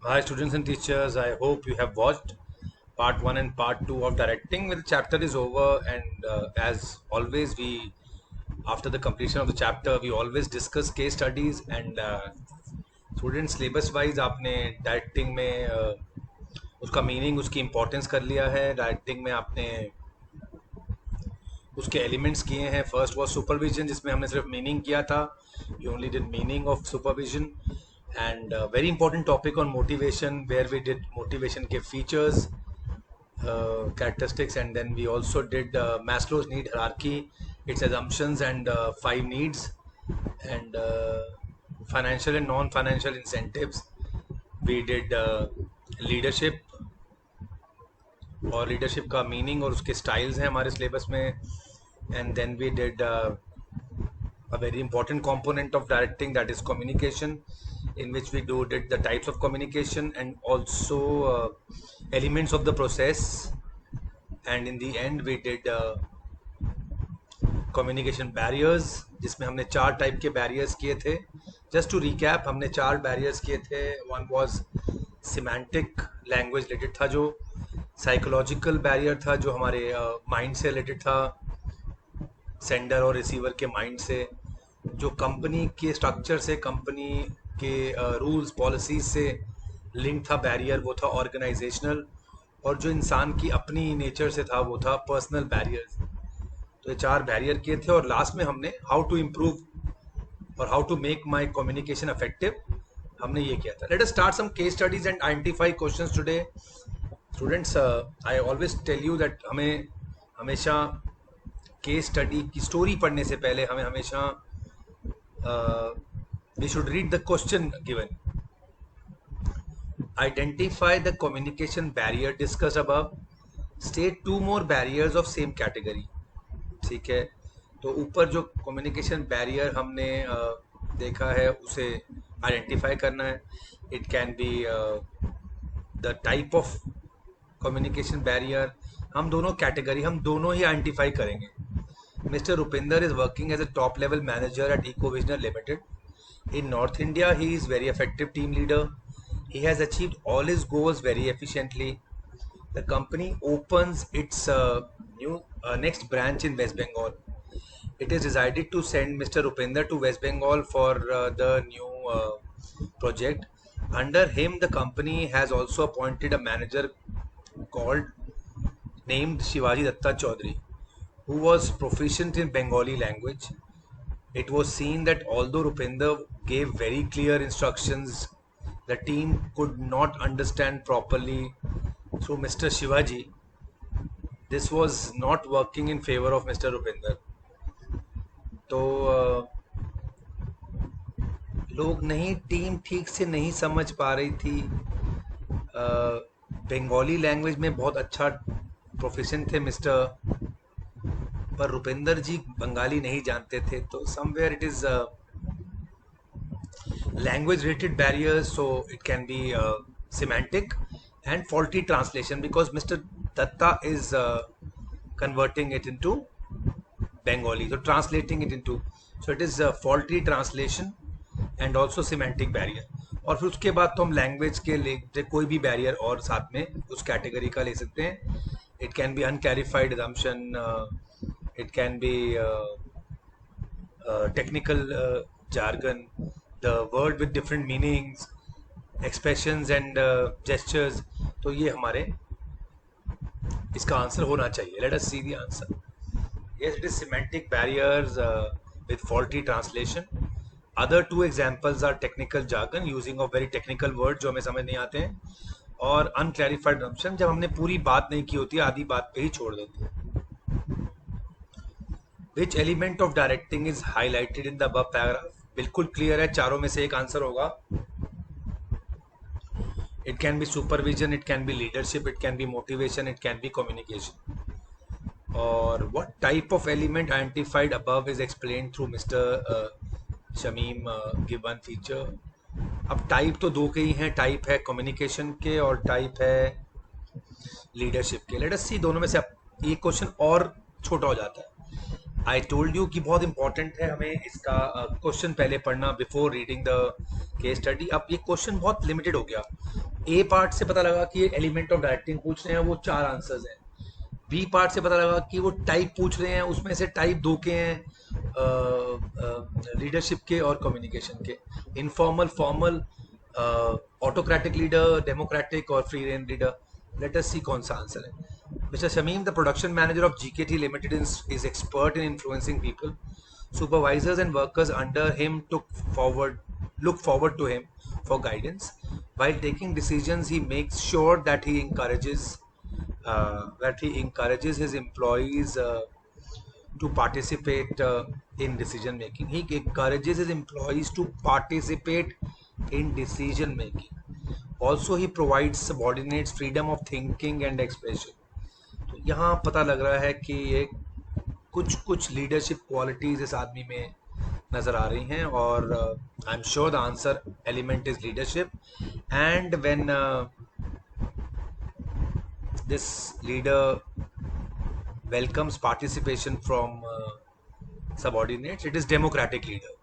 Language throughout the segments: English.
Hi, students and teachers. I hope you have watched part one and part two of directing. Well, the chapter is over, and as always, after the completion of the chapter, we always discuss case studies. And students, syllabus wise, आपने directing में उसका meaning, उसकी importance कर लिया है. Directing में आपने उसके एलिमेंट्स किए हैं. फर्स्ट वॉज सुपरविजन, जिसमें हमने सिर्फ मीनिंग किया था. You only did meaning of supervision. And very important topic on motivation, where we did motivation के features, characteristics, and then we also did Maslow's need hierarchy, its assumptions, and 5 needs, and financial and non-financial incentives. We did leadership, और leadership का meaning और उसके styles हैं हमारे syllabus में. And then we did a very important component of directing, that is communication, in which we did the types of communication and also elements of the process. And in the end we did communication barriers, जिसमें हमने 4 type के barriers किए थे. Just to recap, हमने 4 barriers किए थे. One was semantic, language related था. जो साइकोलॉजिकल बैरियर था, जो हमारे माइंड से रिलेटेड था, सेंडर और रिसीवर के माइंड से. जो कंपनी के स्ट्रक्चर से, कंपनी के रूल्स पॉलिसीज से लिंक था बैरियर, वो था ऑर्गेनाइजेशनल. और जो इंसान की अपनी नेचर से था, वो था पर्सनल बैरियर्स. तो ये 4 बैरियर किए थे. और लास्ट में हमने हाउ टू इम्प्रूव और how to make my communication effective, हमने ये किया था. Let us start some case studies and identify questions today. Students, I always tell you that हमें हमेशा केस स्टडी की स्टोरी पढ़ने से पहले हमें हमेशा we should read the question given. Identify the communication barrier discussed above. State 2 more barriers of same category. ठीक है, तो ऊपर जो कम्युनिकेशन बैरियर हमने देखा है, उसे आइडेंटिफाई करना है. It can be the type of communication barrier. हम दोनों कैटेगरी, हम दोनों ही आइडेंटिफाई करेंगे. Mr. Rupinder is working as a top level manager at Ecovisioner Limited. In North India, he is very effective team leader. He has achieved all his goals very efficiently. The company opens its new next branch in West Bengal. It is decided to send Mr. Rupinder to West Bengal for the new project. Under him, the company has also appointed a manager named Shivaji Datta Chaudhary, who was proficient in Bengali language. It was seen that although Rupinder gave very clear instructions, the team could not understand properly through Mr. Shivaji. This was not working in favor of Mr. Rupinder. तो लोग नहीं, team ठीक से नहीं समझ पा रही थी. बंगाली लैंग्वेज में बहुत अच्छा प्रोफिशिएंट थे मिस्टर, पर रुपिंदर जी बंगाली नहीं जानते थे. तो somewhere it is language related barriers, so it can be semantic and faulty translation, because Mr. Datta is converting it into Bengali, so translating it into, so it is faulty translation and also semantic barrier. और फिर उसके बाद तो हम language के लिए कोई भी बैरियर और साथ में उस कैटेगरी का ले सकते हैं. It can be unclarified assumption, it can be technical jargon, the word with different meanings, expressions and gestures. तो ये हमारे इसका आंसर होना चाहिए. Let us see the answer. Yes, it is semantic barriers with faulty translation. Other 2 examples are technical jargon, using of very technical words जो हमें समझ नहीं आते हैं, और unclarified assumption, जब हमने पूरी बात नहीं की होती है, आधी बात पे ही छोड़ देते हैं. Which element of directing is highlighted in the above paragraph? बिल्कुल क्लियर है, चारों में से एक आंसर होगा. It can be supervision, it can be leadership, it can be motivation, it can be communication. और what type of element identified above is explained through Mr. Shamim given feature. अब type तो 2 के ही हैं. Type है communication के और type है leadership के. लेट अस सी दोनों में से. अब ये क्वेश्चन और छोटा हो जाता है. आई टोल्ड यू कि बहुत इंपॉर्टेंट है हमें इसका क्वेश्चन पहले पढ़ना before reading the case study. अब ये क्वेश्चन बहुत लिमिटेड हो गया. ए पार्ट से पता लगा कि ये एलिमेंट ऑफ डायरेक्टिंग पूछ रहे हैं, वो 4 आंसर्स हैं। बी पार्ट से पता लगा कि वो टाइप पूछ रहे हैं, उसमें से टाइप 2 के हैं, लीडरशिप के और कम्युनिकेशन के, informal, formal, autocratic leader, democratic और free rein leader. Let us see कौन सा आंसर है। Mister Shamim, the production manager of GKT limited is expert in influencing people. Supervisors and workers under him look forward to him for guidance. While taking decisions, he makes sure that he encourages his employees to participate in decision making. He encourages his employees to participate in decision making. Also, he provides subordinates freedom of thinking and expression. तो यहाँ पता लग रहा है कि ये कुछ कुछ लीडरशिप क्वालिटीज इस आदमी में नजर आ रही हैं, और I am sure the answer element is leadership. And when this leader welcomes participation from subordinates, it is democratic leader.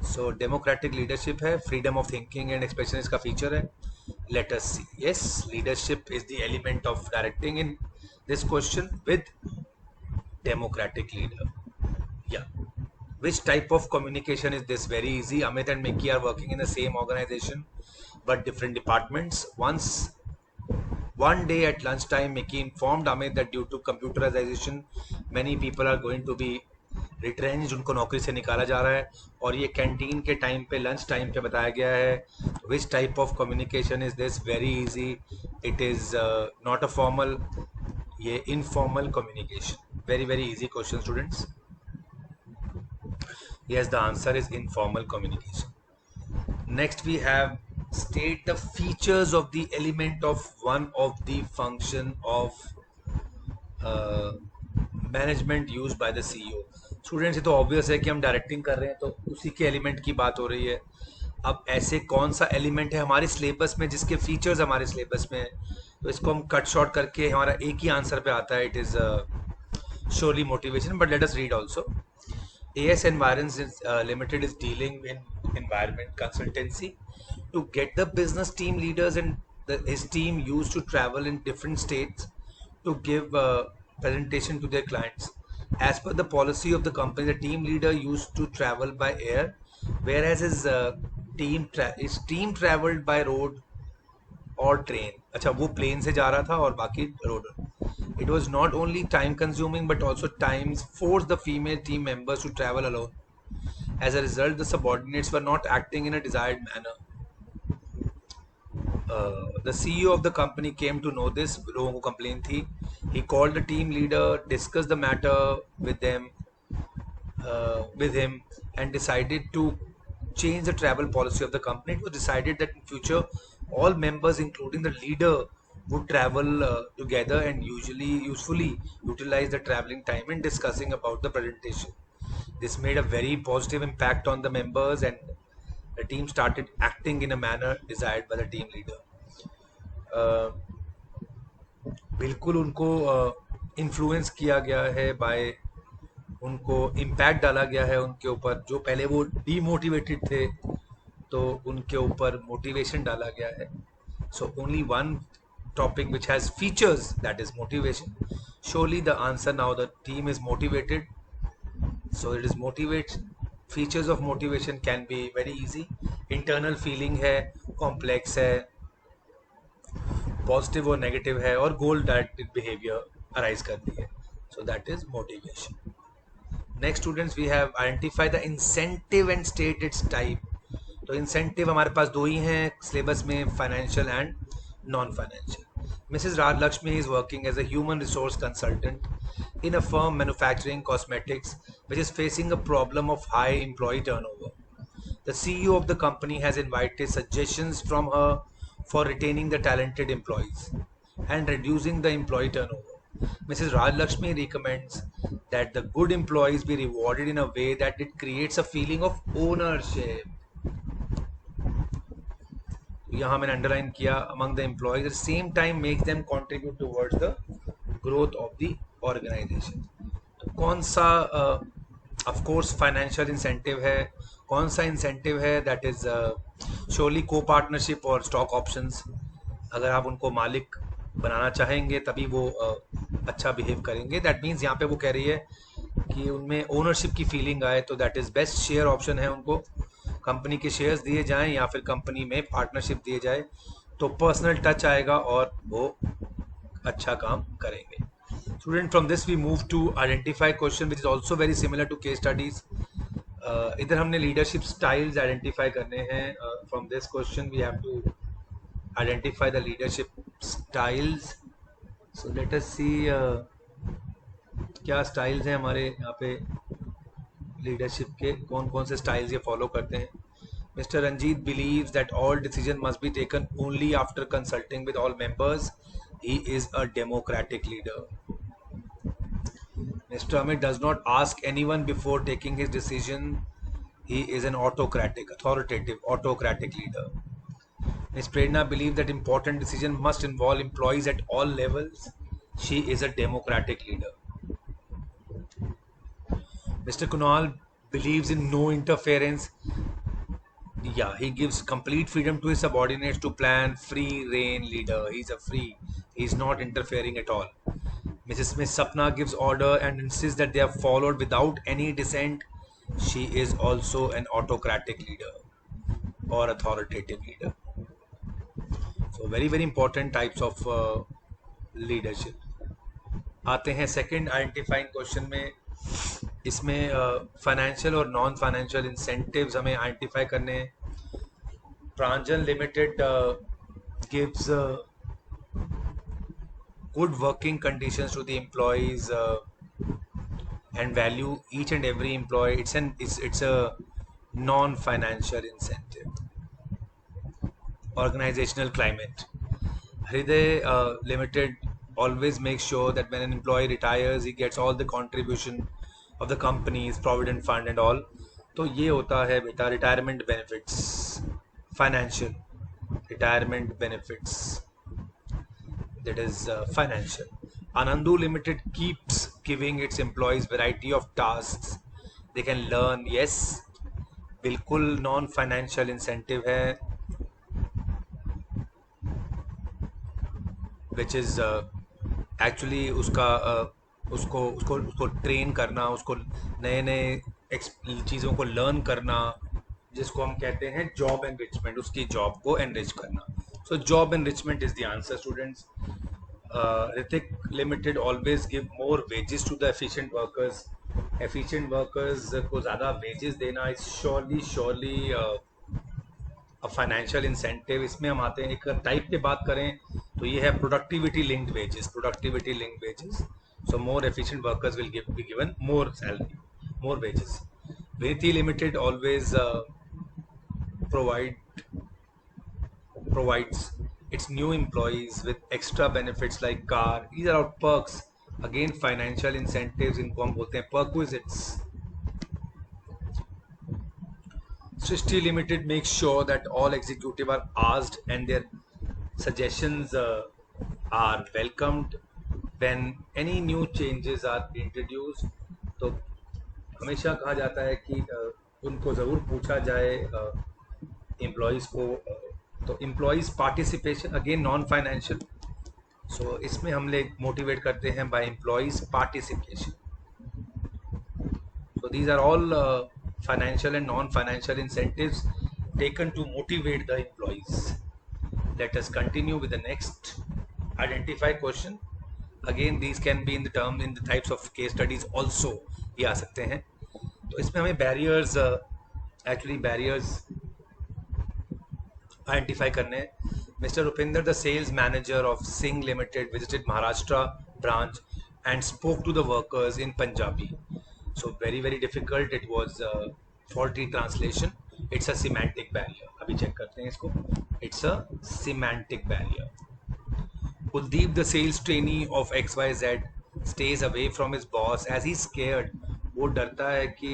So democratic leadership है, freedom of thinking and expression इसका feature है. Let us see. Yes, leadership is the element of directing in this question with democratic leader. Yeah. Which type of communication is this? Very easy. Amit and Mickey are working in the same organization but different departments. One day at lunchtime, Mickey informed Amit that due to computerization, many people are going to be retrenched. उनको नौकरी से निकाला जा रहा है, और ये canteen के टाइम पे, लंच टाइम पे बताया गया है. Which type of communication is this? Very easy. It is not a formal, ये informal communication. Very very easy question, students. Yes, the answer is informal communication. Next we have state the features of the element of one of the function of management use by the CEO. Students, ये तो obvious है कि हम directing कर रहे हैं तो उसी के एलिमेंट की बात हो रही है. अब ऐसे कौन सा एलिमेंट है हमारे सिलेबस में जिसके फीचर्स हमारे सिलेबस में है, तो इसको हम कट शॉर्ट करके हमारा एक ही आंसर पे आता है. It is surely motivation, but let us read also. AS Environs Limited is dealing in environment consultancy to get the business team leaders and his team used to travel in different states to give presentation to their clients. As per the policy of the company, the team leader used to travel by air, whereas his team traveled by road और train. अच्छा, वो plane से जा रहा था और बाकी road. It was not only time consuming but also times force the female team members to travel alone. As a result the subordinates were not acting in a desired manner. The CEO of the company came to know this. लोगों को complain थी. He called the team leader, discussed the matter with him, and decided to change the travel policy of the company. It was decided that in future all members, including the leader, would travel together and usefully utilize the traveling time in discussing about the presentation. This made a very positive impact on the members, and the team started acting in a manner desired by the team leader. बिल्कुल उनको influence किया गया है bye, उनको impact डाला गया है उनके ऊपर. जो पहले वो डीमोटिवेटेड थे तो उनके ऊपर मोटिवेशन डाला गया है. So only one topic which has features, that is motivation. Surely the answer now, the team is motivated, so it is motivation. Features of motivation can be very easy. Internal feeling है, complex है, positive और negative है, और goal directed behavior arise करती है. So that is motivation. Next students, we have identify the incentive and state its type. तो incentive हमारे पास दो ही हैं सिलेबस में, financial and non financial. Mrs. Radlakshmi is working as a human resource consultant in a firm manufacturing cosmetics which is facing a problem of high employee turnover. The CEO of the company has invited suggestions from her for retaining the talented employees and reducing the employee turnover. Mrs. Radlakshmi recommends that the good employees be rewarded in a way that it creates a feeling of ownership. यहाँ मैंने underline किया, among the employees at the same time makes them contribute towards the growth of the organization. तो कौन सा, of course financial incentive है, कौन सा incentive है, दैट इज श्योरली को पार्टनरशिप और स्टॉक ऑप्शंस। अगर आप उनको मालिक बनाना चाहेंगे तभी वो अच्छा बिहेव करेंगे। दैट मीन्स यहाँ पे वो कह रही है कि उनमें ओनरशिप की फीलिंग आए, तो that is best share option है उनको। कंपनी के शेयर्स दिए जाएं या फिर कंपनी में पार्टनरशिप दिए जाए तो पर्सनल टच आएगा और वो अच्छा काम करेंगे। Student, from this we move to identify question which is also very similar to case studies. इधर हमने लीडरशिप स्टाइल्स आइडेंटिफाई करने हैं। From this question we have to identify the leadership styles. So let us see क्या styles हैं हमारे यहाँ पे leadership के, कौन कौन से स्टाइल्स ये फॉलो करते हैं। Mister Ranjit believes that all decision must be taken only after consulting with all members. He is a democratic leader. Mr. Amit does not ask anyone before taking his decision. He is an autocratic leader. Ms. Prerna believes that important decision must involve employees at all levels. She is a democratic leader. Mr. Kunal believes in no interference. Yeah, he gives complete freedom to his subordinates to plan. Free reign leader. He's not interfering at all. Mrs. Smith Sapna gives order and insists that they are followed without any dissent. She is also an autocratic leader or authoritative leader. So very very important types of leadership. आते हैं second identifying question में। इसमें financial और non financial incentives हमें identify करने हैं। Pranjal limited gives good working conditions to the employees and value each and every employee. It's a non-financial incentive. Organizational climate. Hriday Limited always makes sure that when an employee retires, he gets all the contribution of the company's provident fund and all. तो ये होता है बेटा retirement benefits, financial retirement benefits. That is financial. Anandu Limited keeps giving its employees variety of tasks they can learn. Yes, बिल्कुल non financial incentive है, which is actually उसको train करना, उसको नए नए चीज़ों को लर्न करना, जिसको हम कहते हैं जॉब एनरिचमेंट, उसकी जॉब को एनरिच करना। So job enrichment is the answer students. Ritik Limited always give more wages to the efficient workers. Efficient workers को ज़्यादा wages देना is surely a financial incentive. इसमें हम आते हैं एक टाइप पे बात करें तो ये है productivity linked wages. So more efficient workers will be given more salary, more wages. Viniti Limited always provides its new employees with extra benefits like car. These are all perks. Again, financial incentives, इनको हम बोलते हैं perquisites. Srishti Limited makes sure that all executives are asked and their suggestions are welcomed when any new changes are introduced. तो हमेशा कहा जाता है कि उनको ज़रूर पूछा जाए एम्प्लॉयज़ को। तो employees participation again non financial. So इसमें हम लोग मोटिवेट करते हैं by employees participation. So these are all financial and non-financial incentives taken to motivate the employees. Let us continue with the next identify question. Again, these can be in the types of case studies also. ये आ सकते हैं। तो इसमें हमें barriers identify करने हैं। Mr. Rupinder, the sales manager of Singh Limited, visited Maharashtra branch and spoke to the workers in Punjabi. So very very difficult. It was faulty translation. It's a semantic barrier. अभी check करते हैं इसको। It's a semantic barrier. Kuldeep, the sales trainee of XYZ, stays away from his boss as he's scared. वो डरता है कि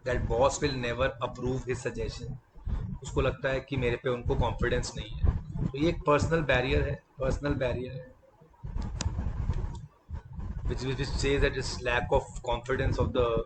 that boss will never approve his suggestion. उसको लगता है कि मेरे पे उनको कॉन्फिडेंस नहीं है। तो ये एक पर्सनल बैरियर है। which says that it's lack of confidence of the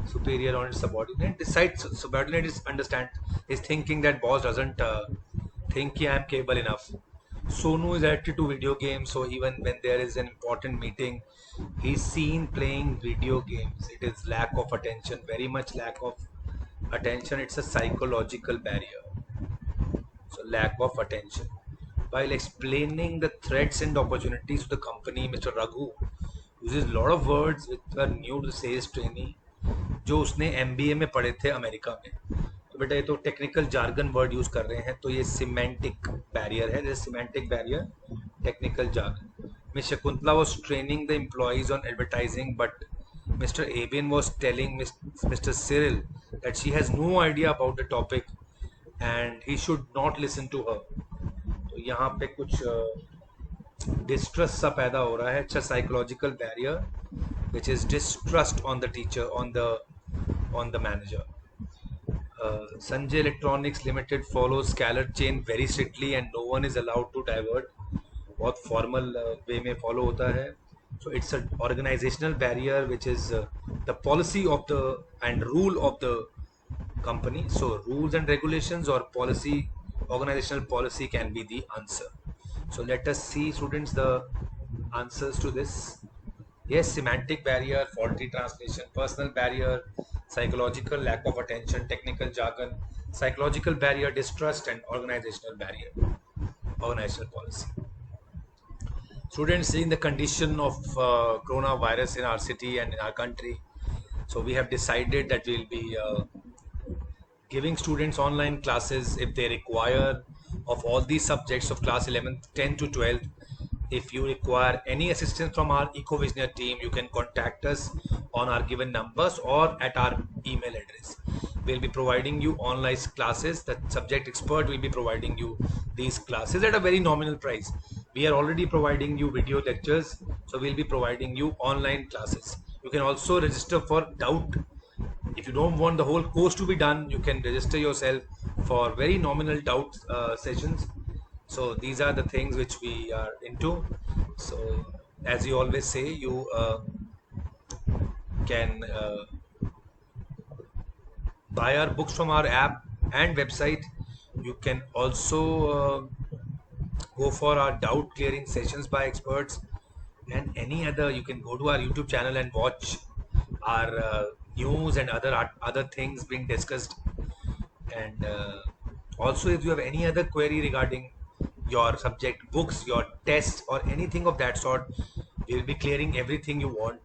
superior on its subordinate. Decides subordinate is understand is thinking that boss doesn't think I am capable enough. Sonu is addicted to video games, so even when there is an important meeting, he's seen playing video games. It is lack of attention, very much lack of attention. It's a psychological barrier. So lack of attention. While explaining the threats and opportunities to the company, Mr. Raghu uses a lot of words which are new to the sales trainee, जो उसने MBA में पढ़े थे America में. तो बेटा ये तो टेक्निकल जार्गन वर्ड यूज कर रहे हैं, तो ये सिमेंटिक बैरियर है. This semantic barrier, technical jargon. Miss Shakuntala was training the employees on advertising, but Mr. Abian was telling Mr. Cyril that she has no idea about the topic and he should not listen to her. तो यहाँ पे कुछ distrust सा पैदा हो रहा है. अच्छा psychological barrier which is distrust on the teacher, on the manager. Sanjay Electronics Limited follows scalar chain very strictly and no one is allowed to divert. बहुत फॉर्मल वे में फॉलो होता है. So it's an organizational barrier which is the policy of the and rule of the company. So rules and regulations or policy, organizational policy can be the answer. So let us see, students, the answers to this. Yes, semantic barrier, faulty translation, personal barrier, psychological lack of attention, technical jargon, psychological barrier, distrust, and organizational barrier, organizational policy. Students, seeing the condition of coronavirus in our city and in our country, so we have decided that we'll be giving students online classes if they require of all these subjects of class 11th, 10 to 12th. If you require any assistance from our EcoVisioneer team, you can contact us on our given numbers or at our email address. We'll be providing you online classes. The subject expert will be providing you these classes at a very nominal price. We are already providing you video lectures, so we'll be providing you online classes. You can also register for doubt. If you don't want the whole course to be done, you can register yourself for very nominal doubt sessions. So these are the things which we are into. So as you always say, you can buy our books from our app and website. You can also go for our doubt clearing sessions by experts and any other. You can go to our YouTube channel and watch our news and other things being discussed. And also, if you have any other query regarding your subject books, your tests, or anything of that sort, we will be clearing everything you want.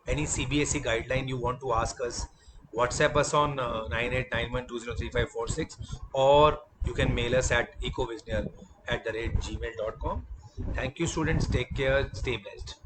Any CBSE guideline you want to ask us, WhatsApp us on 9891203546, or you can mail us at ecovisioneer@gmail.com. Thank you, students. Take care. Stay blessed.